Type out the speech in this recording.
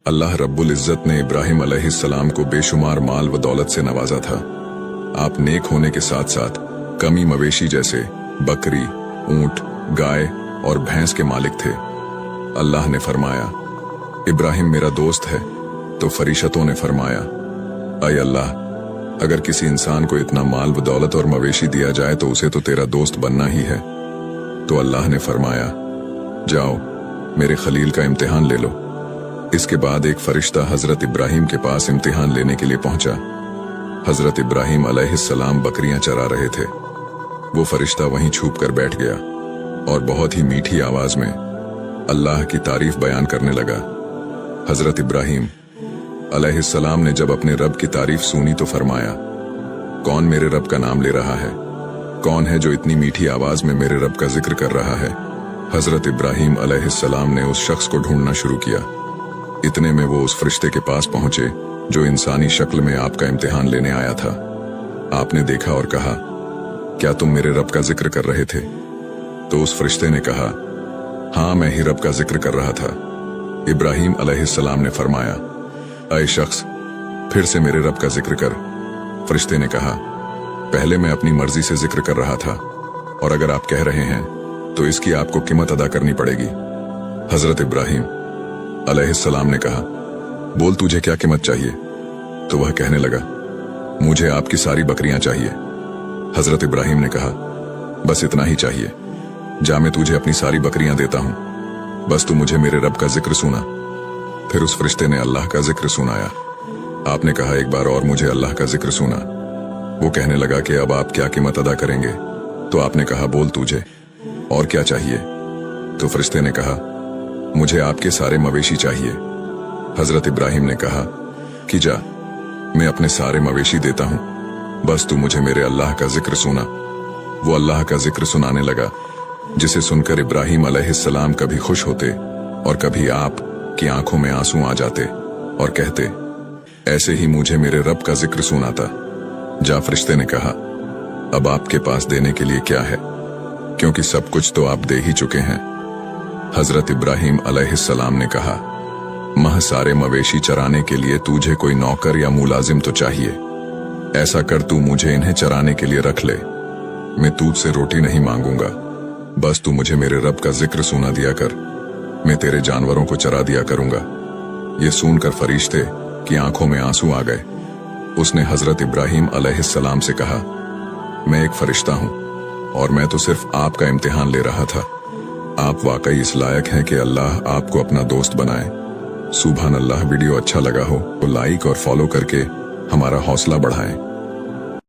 अल्लाह रब्बुल इज्जत ने इब्राहिम अलैहिस्सलाम को बेशुमार माल व दौलत से नवाजा था। आप नेक होने के साथ साथ कमी मवेशी जैसे बकरी, ऊंट, गाय और भैंस के मालिक थे। अल्लाह ने फरमाया, इब्राहिम मेरा दोस्त है। तो फरिश्तों ने फरमाया, ऐ अल्लाह, अगर किसी इंसान को इतना माल व दौलत और मवेशी दिया जाए तो उसे तो तेरा दोस्त बनना ही है। तो अल्लाह ने फरमाया, जाओ मेरे खलील का इम्तिहान ले लो। इसके बाद एक फरिश्ता हजरत इब्राहिम के पास इम्तिहान लेने के लिए पहुंचा। हजरत इब्राहिम अलैहिस्सलाम बकरियां चरा रहे थे। वो फरिश्ता वहीं छुप कर बैठ गया और बहुत ही मीठी आवाज में अल्लाह की तारीफ बयान करने लगा। हजरत इब्राहिम अलैहिस्सलाम ने जब अपने रब की तारीफ सुनी तो फरमाया, कौन मेरे रब का नाम ले रहा है? कौन है जो इतनी मीठी आवाज में मेरे रब का जिक्र कर रहा है? हजरत इब्राहिम अलैहिस्सलाम ने उस शख्स को ढूंढना शुरू किया। इतने में वो उस फरिश्ते के पास पहुंचे जो इंसानी शक्ल में आपका इम्तिहान लेने आया था। आपने देखा और कहा, क्या तुम मेरे रब का जिक्र कर रहे थे? तो उस फरिश्ते ने कहा, हाँ, मैं ही रब का जिक्र कर रहा था। इब्राहिम अलैहिस्सलाम ने फरमाया, ऐ शख्स, फिर से मेरे रब का जिक्र कर। फरिश्ते ने कहा, पहले मैं अपनी मर्जी से जिक्र कर रहा था, और अगर आप कह रहे हैं तो इसकी आपको कीमत अदा करनी पड़ेगी। हजरत इब्राहिम अलैहिस्सलाम ने कहा, बोल तुझे क्या कीमत चाहिए? तो वह कहने लगा, मुझे आपकी सारी बकरियां चाहिए। हजरत इब्राहिम ने कहा, बस इतना ही चाहिए। जा, मैं तुझे अपनी सारी बकरियां देता हूं, बस तू मुझे मेरे रब का जिक्र सुना। फिर उस फरिश्ते ने अल्लाह का जिक्र सुनाया। आपने कहा, एक बार और मुझे अल्लाह का जिक्र सुना। वो कहने लगा कि अब आप क्या कीमत अदा करेंगे? तो आपने कहा, बोल तुझे और क्या चाहिए? तो फरिश्ते ने कहा, मुझे आपके सारे मवेशी चाहिए। हजरत इब्राहिम ने कहा कि जा, मैं अपने सारे मवेशी देता हूं, बस तू मुझे मेरे अल्लाह का जिक्र सुना। वो अल्लाह का जिक्र सुनाने लगा, जिसे सुनकर इब्राहिम अलैहिस्सलाम कभी खुश होते और कभी आप की आंखों में आंसू आ जाते और कहते, ऐसे ही मुझे मेरे रब का जिक्र सुनाता। जा, फरिश्ते ने कहा, अब आपके पास देने के लिए क्या है, क्योंकि सब कुछ तो आप दे ही चुके हैं। हजरत इब्राहिम अलैहिस्सलाम ने कहा, मह सारे मवेशी चराने के लिए तुझे कोई नौकर या मुलाजिम तो चाहिए। ऐसा कर, तू मुझे इन्हें चराने के लिए रख ले। मैं तुझसे रोटी नहीं मांगूंगा, बस तू मुझे मेरे रब का जिक्र सुना दिया कर। मैं तेरे जानवरों को चरा दिया करूंगा। ये सुनकर फरिश्ते की आंखों में आंसू आ गए। उसने हजरत इब्राहिम अलैहिस्सलाम से कहा, मैं एक फरिश्ता हूं और मैं तो सिर्फ आपका इम्तिहान ले रहा था। आप वाकई इस लायक हैं कि अल्लाह आपको अपना दोस्त बनाए। सुभान अल्लाह। वीडियो अच्छा लगा हो तो लाइक और फॉलो करके हमारा हौसला बढ़ाएं।